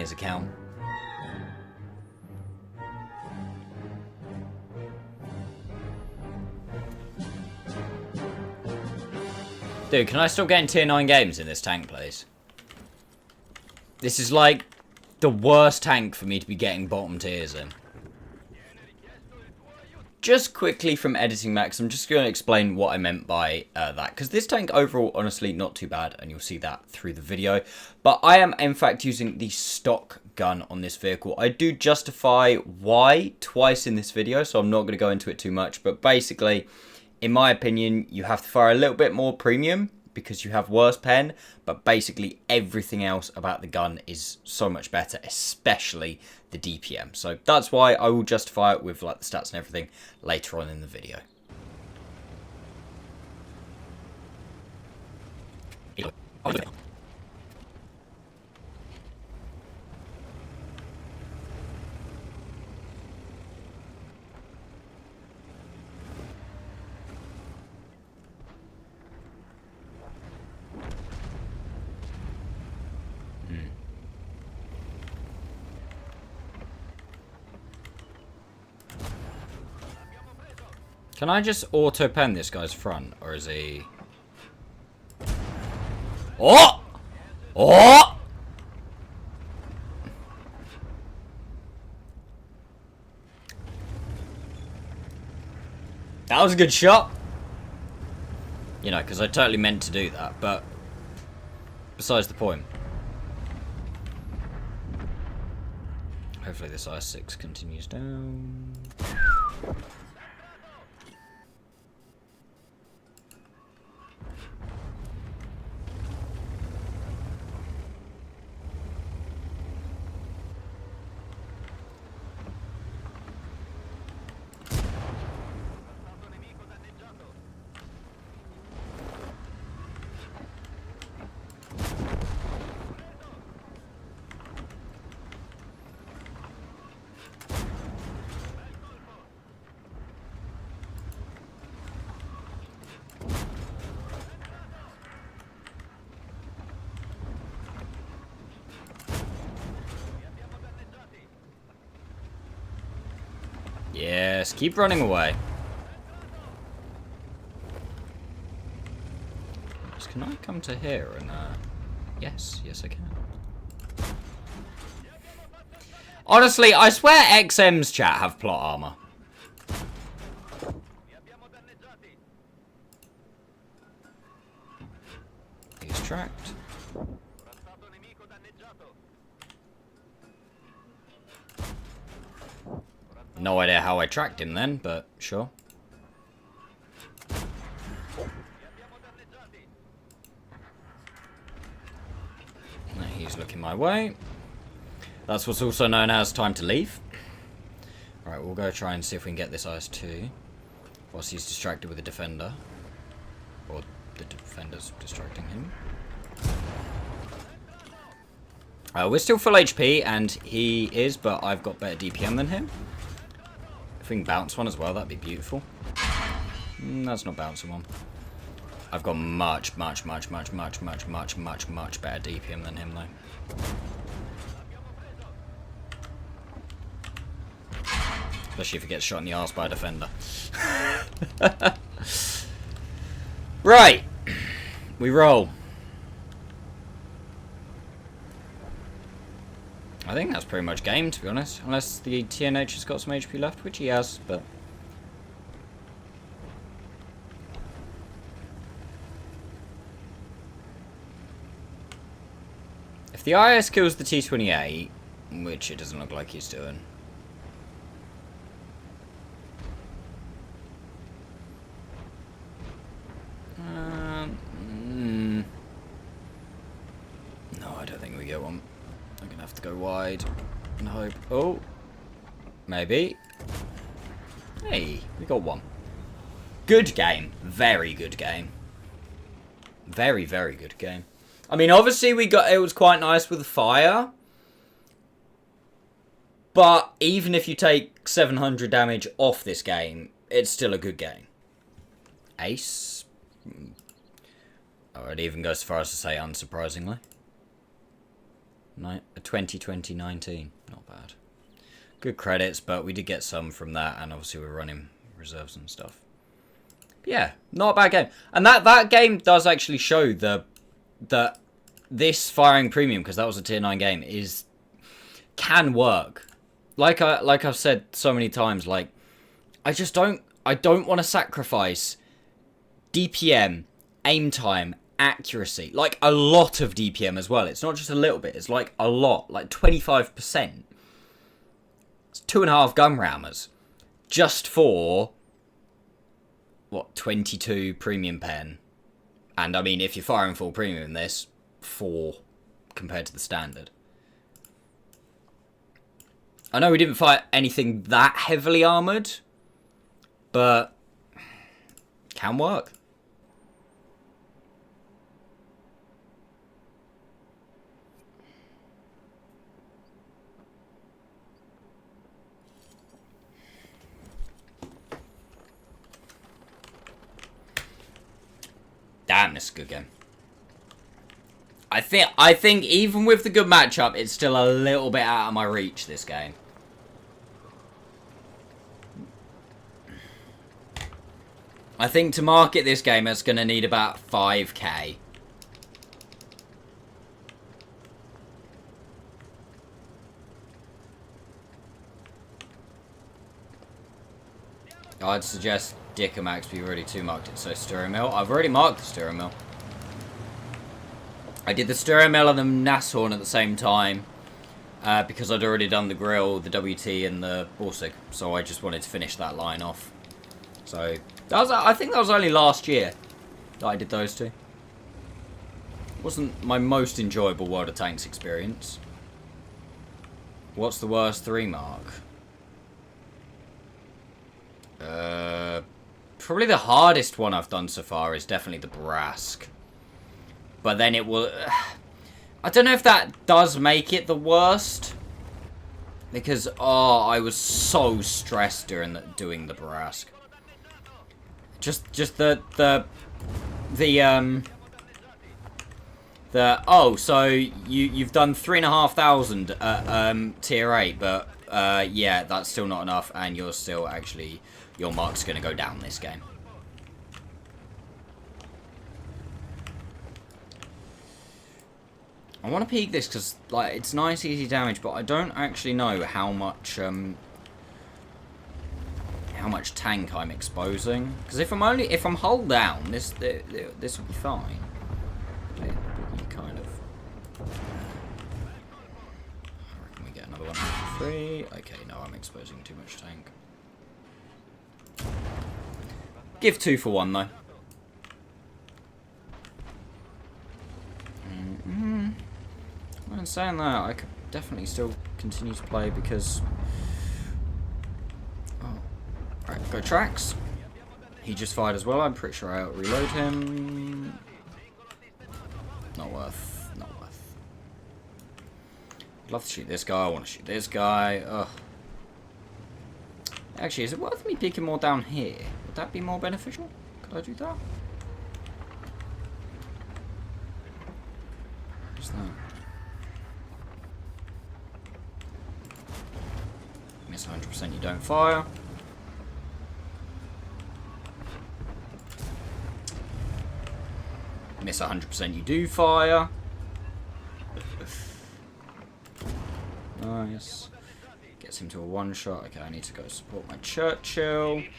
his account. Dude, can I still get in tier 9 games in this tank, please? This is like the worst tank for me to be getting bottom tiers in. Just quickly from Editing Max, I'm just going to explain what I meant by that. Because this tank overall, honestly, not too bad. And you'll see that through the video. But I am, in fact, using the stock gun on this vehicle. I do justify why twice in this video. So I'm not going to go into it too much. But basically, in my opinion, you have to fire a little bit more premium because you have worse pen, but basically everything else about the gun is so much better, especially the DPM. So that's why I will justify it with like the stats and everything later on in the video. Can I just auto-pen this guy's front, or is he... Oh! Oh! That was a good shot. You know, because I totally meant to do that, but... Besides the point. Hopefully this I6 continues down. Yes, keep running away. Just, can I come to here and, yes, I can. Honestly, I swear XM's chat have plot armor. He's tracked. No idea how I tracked him then, but sure. He's looking my way. That's what's also known as time to leave. Alright, we'll go try and see if we can get this IS-2 whilst he's distracted with the defender. Or the defender's distracting him. We're still full HP, and he is, but I've got better DPM than him. If we can bounce one as well, that'd be beautiful. That's not bouncing one. I've got much better DPM than him, though. Especially if he gets shot in the arse by a defender. Right. We roll. I think that's pretty much game, to be honest. Unless the TNH has got some HP left, which he has, but... If the IS kills the T-28, which it doesn't look like he's doing... No, I don't think we get one. I'm gonna have to go wide and hope. Oh, maybe. Hey, we got one. Good game. Very good game. Very good game. I mean, obviously it was quite nice with the fire. But even if you take 700 damage off this game, it's still a good game. Ace. Oh, I'd even go so far as to say unsurprisingly. 2019. Not bad. Good credits, but we did get some from that, and obviously we're running reserves and stuff. But yeah, not a bad game. And that game does actually show that this firing premium, because that was a tier 9 game, can work. Like I've said so many times, like I don't want to sacrifice DPM, aim time, accuracy, like a lot of DPM as well. It's not just a little bit, it's like a lot, like 25%. It's 2.5 gun rammers just for what, 22 premium pen. And I mean, if you're firing full premium in this, 4 compared to the standard. I know we didn't fight anything that heavily armoured, but can work. Damn, this is a good game. I think even with the good matchup, it's still a little bit out of my reach, this game. I think to market this game, it's going to need about 5k. I'd suggest Dick and Max be ready to mark it. So steering mill. I've already marked the steering mill. I did the steering mill and the Nashorn at the same time. Because I'd already done the grill, the WT and the Borsig. So I just wanted to finish that line off. So I think that was only last year that I did those two. It wasn't my most enjoyable World of Tanks experience. What's the worst 3 mark? Probably the hardest one I've done so far is definitely the Brask. But then it will... I don't know if that does make it the worst. Because, oh, I was so stressed during doing the Brask. Just oh, so you've done 3,500 tier 8, but yeah, that's still not enough, and you're still actually, your mark's gonna go down this game. I want to peek this because, like, it's nice easy damage, but I don't actually know how much tank I'm exposing. Because if I'm hull down, this will be fine. Kind of. I reckon we get another one for free. Okay, no, I'm exposing too much tank. Give 2 for 1 though. And saying that, I could definitely still continue to play because... Oh. Alright, go tracks. He just fired as well. I'm pretty sure I out-reload him. Not worth. Not worth. I'd love to shoot this guy. I want to shoot this guy. Ugh. Actually, is it worth me peeking more down here? Would that be more beneficial? Could I do that? What's that? Miss 100%, you don't fire. Miss 100%, you do fire. Nice. Gets him to a 1-shot. Okay, I need to go support my Churchill. Okay,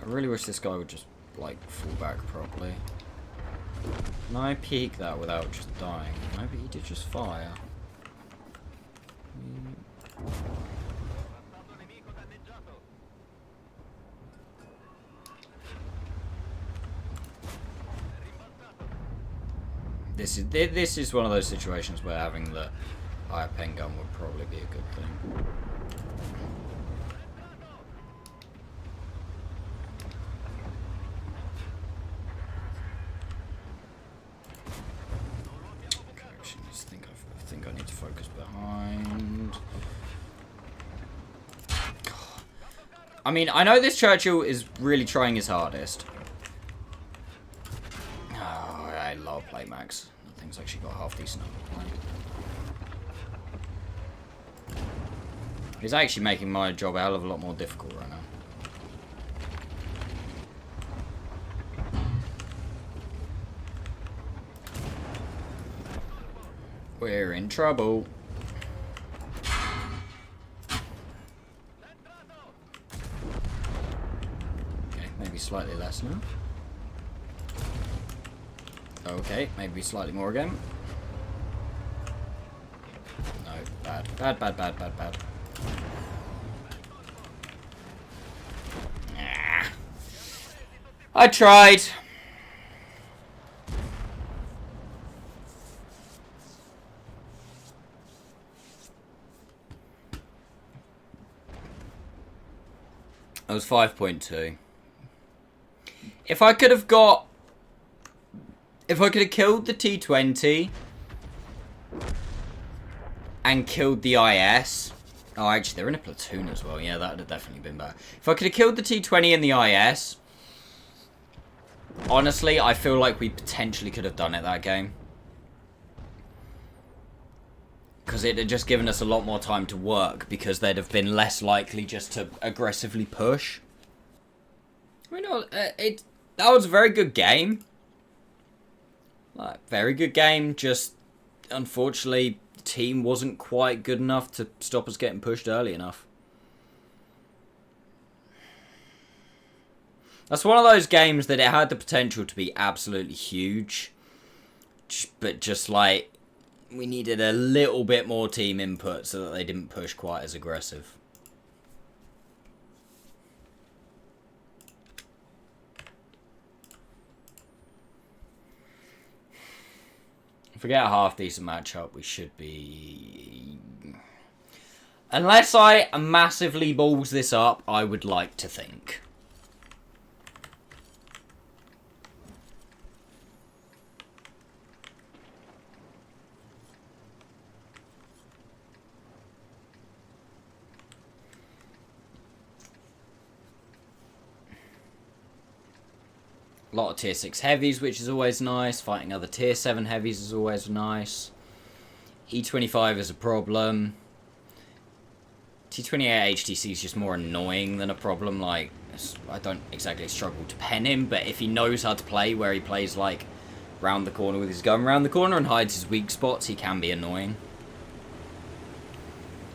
I really wish this guy would just, like, fall back properly. Can I peek that without just dying? Maybe he did just fire. This is one of those situations where having the higher pen gun would probably be a good thing. I think I need to focus behind. God. I mean, I know this Churchill is really trying his hardest. Oh, I love plate max. That thing's actually got half decent plate. He's actually making my job a hell of a lot more difficult right now. We're in trouble. Okay, maybe slightly less now. Okay, maybe slightly more again. No, bad. Bad, bad, bad, bad, bad. Ah. I tried. I was 5.2. If I could have got... If I could have killed the T20 and killed the IS... Oh, actually, they're in a platoon as well. Yeah, that would have definitely been better. If I could have killed the T20 and the IS... Honestly, I feel like we potentially could have done it that game. Because it had just given us a lot more time to work, because they'd have been less likely just to aggressively push. I mean, that was a very good game. Like, very good game, just unfortunately the team wasn't quite good enough to stop us getting pushed early enough. That's one of those games that it had the potential to be absolutely huge, but just like... We needed a little bit more team input so that they didn't push quite as aggressive. If we get a half-decent matchup, we should be... Unless I massively balls this up, I would like to think. A lot of tier 6 heavies, which is always nice. Fighting other tier 7 heavies is always nice. E25 is a problem. T28 HTC is just more annoying than a problem. Like, I don't exactly struggle to pen him, but if he knows how to play, where he plays like round the corner with his gun round the corner and hides his weak spots, he can be annoying.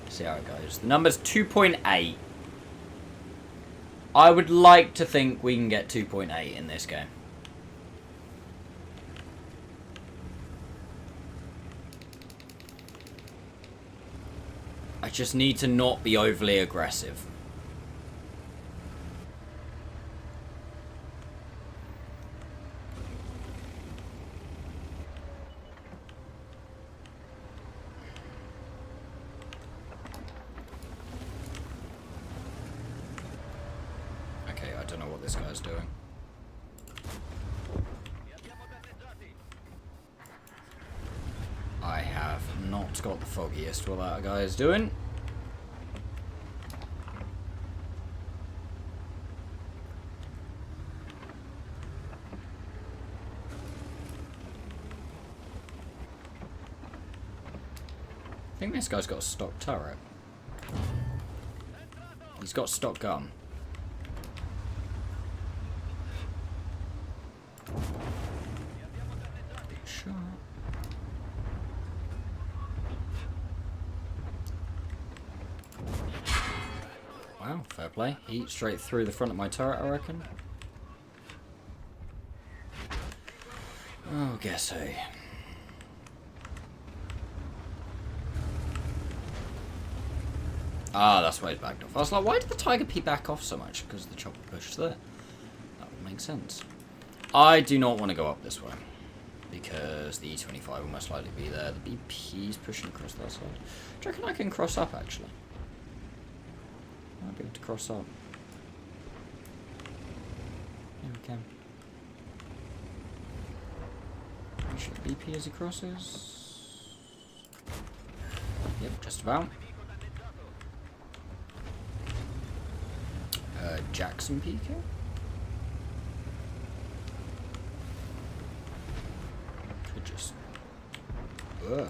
See how it goes. The number's 2.8. I would like to think we can get 2.8 in this game. I just need to not be overly aggressive. This guy's doing. I have not got the foggiest what that guy is doing. I think this guy's got a stock turret. He's got stock gun. Wow, fair play. He eats straight through the front of my turret, I reckon. Oh, guess so. Ah, that's why he's backed off. I was like, why did the Tiger P back off so much? Because the chopper pushed there. That would make sense. I do not want to go up this way, because the E25 will most likely be there. The BP's pushing across that side. Do you reckon I can cross up, actually? I might be able to cross up. Yeah, we can. Shoot BP as he crosses. Yep, just about. Jackson peeking? Could just... Ugh.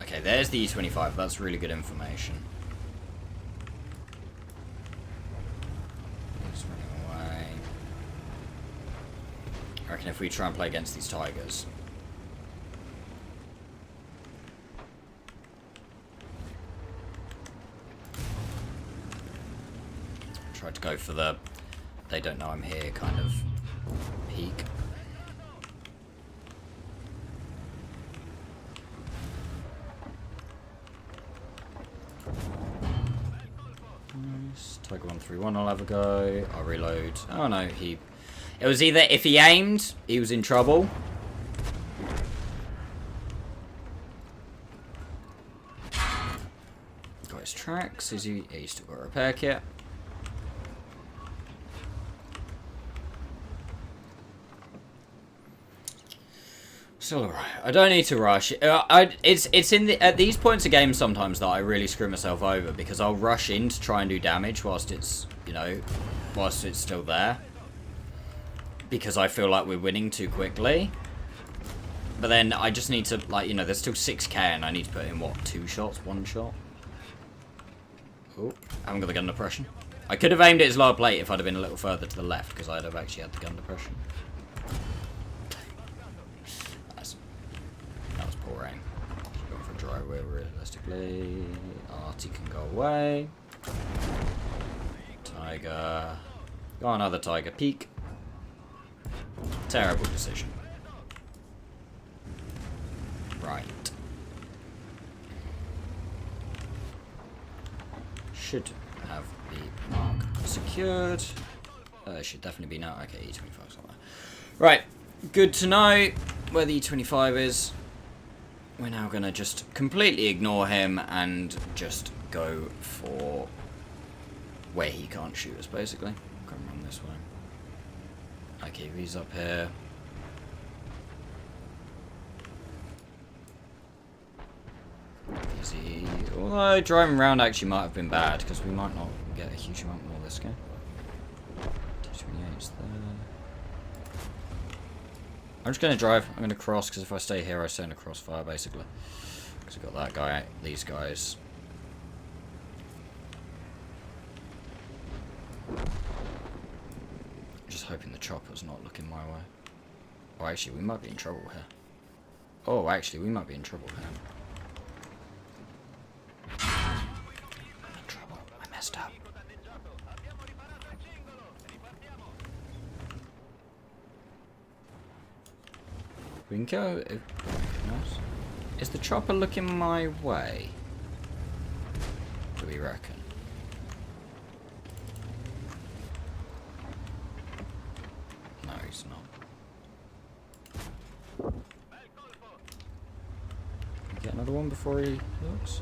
Okay, there's the E25. That's really good information. He's running away. I reckon if we try and play against these tigers... Tried to go for the they don't know I'm here kind of peek. Nice. Tiger 131 I'll have a go. I'll reload. Oh no, it was either if he aimed, he was in trouble. Got his tracks. He's still got a repair kit. Still alright. I don't need to rush. It's in at these points of games sometimes that I really screw myself over because I'll rush in to try and do damage whilst it's, you know, whilst it's still there. Because I feel like we're winning too quickly. But then I just need to, like, you know, there's still 6k and I need to put in, what, 2 shots? 1 shot? Oh, I haven't got the gun depression. I could have aimed at his lower plate if I'd have been a little further to the left because I'd have actually had the gun depression. Going for a dry wheel realistically. Artie can go away. Tiger. Go on, other tiger. Peek. Terrible decision. Right. Should have the mark secured. Should definitely be now. Okay, E25 somewhere. Right. Good to know where the E25 is. We're now going to just completely ignore him and just go for where he can't shoot us, basically. Come run this way. Okay, he's up here. Easy. Although driving around actually might have been bad because we might not get a huge amount more this game. 228's there. I'm just going to drive. I'm going to cross because if I stay here, I stay in a crossfire basically. Because I've got that guy, these guys. Just hoping the chopper's not looking my way. Oh, actually, we might be in trouble here. Oh, actually, we might be in trouble here. I'm in trouble. I messed up. We can go. Is the chopper looking my way? Do we reckon? No, he's not. Get another one before he looks.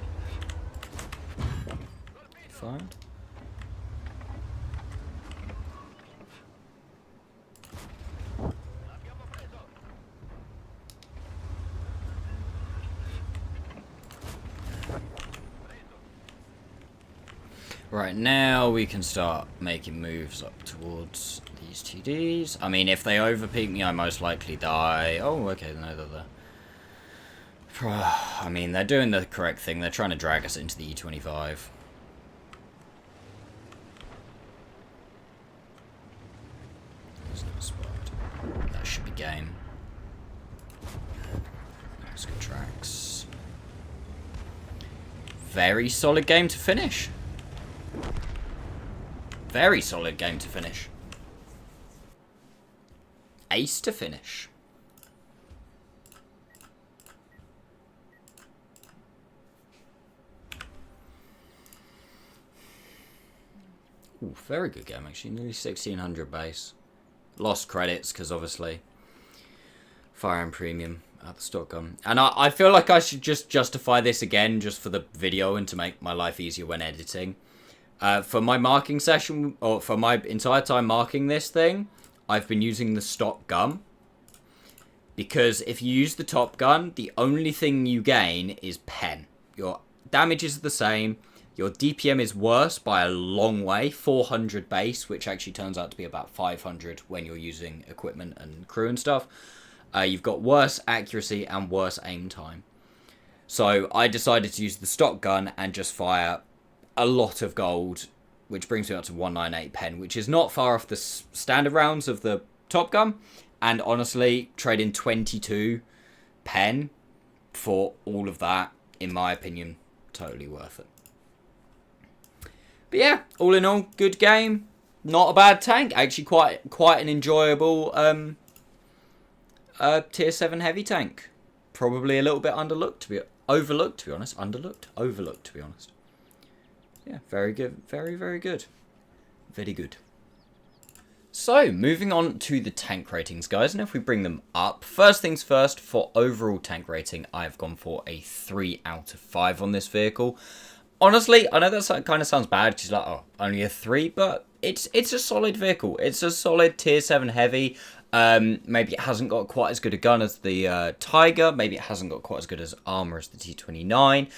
Fired. Right, now we can start making moves up towards these TDs. I mean, if they overpeak me, I most likely die. Oh, okay, no, they're there. I mean, they're doing the correct thing. They're trying to drag us into the E25. There's no spot. That should be game. That's good tracks. Very solid game to finish. Very solid game to finish. Ace to finish. Ooh, very good game actually. Nearly 1600 base. Lost credits because obviously Fire and Premium at the stock gun. And I feel like I should just justify this again just for the video and to make my life easier when editing. For my marking session, or for my entire time marking this thing, I've been using the stock gun. Because if you use the top gun, the only thing you gain is pen. Your damage is the same. Your DPM is worse by a long way, 400 base, which actually turns out to be about 500 when you're using equipment and crew and stuff. You've got worse accuracy and worse aim time. So I decided to use the stock gun and just fire a lot of gold, which brings me up to 198 pen, which is not far off the standard rounds of the top gun. And honestly, trading 22 pen for all of that, in my opinion, totally worth it. But yeah, all in all, good game. Not a bad tank. Actually, quite an enjoyable tier 7 heavy tank. Probably a little bit overlooked, to be honest. Overlooked, to be honest. Yeah, very good. Very, very good. Very good. So, moving on to the tank ratings, guys. And if we bring them up, first things first, for overall tank rating, I've gone for a 3 out of 5 on this vehicle. Honestly, I know that kind of sounds bad, because like, oh, only a 3, but it's a solid vehicle. It's a solid tier 7 heavy. Maybe it hasn't got quite as good a gun as the Tiger. Maybe it hasn't got quite as good as armor as the T29.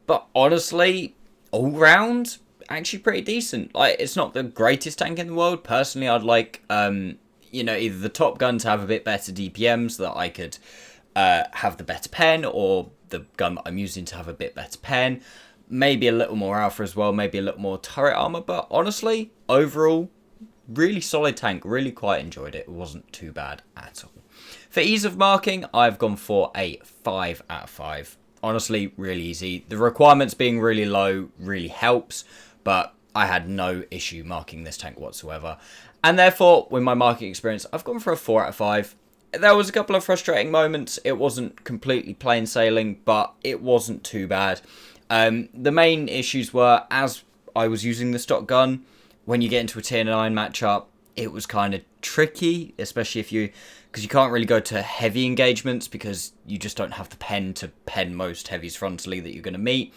But honestly, all round, actually pretty decent. Like, it's not the greatest tank in the world. Personally, I'd like, you know, either the top gun to have a bit better DPM so that I could have the better pen, or the gun that I'm using to have a bit better pen. Maybe a little more alpha as well, maybe a little more turret armor, but honestly, overall, really solid tank. Really quite enjoyed it. It wasn't too bad at all. For ease of marking, I've gone for a 5 out of 5. Honestly, really easy. The requirements being really low really helps, but I had no issue marking this tank whatsoever. And therefore, with my marking experience, I've gone for a 4 out of 5. There was a couple of frustrating moments. It wasn't completely plain sailing, but it wasn't too bad. The main issues were, as I was using the stock gun, when you get into a tier 9 matchup, it was kind of tricky, especially because you can't really go to heavy engagements because you just don't have the pen to pen most heavies frontally that you're going to meet.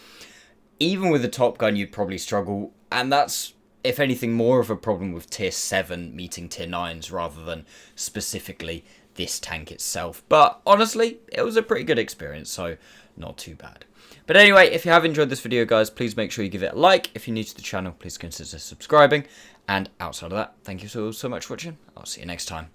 Even with the top gun, you'd probably struggle, and that's, if anything, more of a problem with tier 7 meeting tier 9s rather than specifically this tank itself. But honestly, it was a pretty good experience, so not too bad. But anyway, if you have enjoyed this video, guys, please make sure you give it a like. If you're new to the channel, please consider subscribing. And outside of that, thank you so much for watching. I'll see you next time.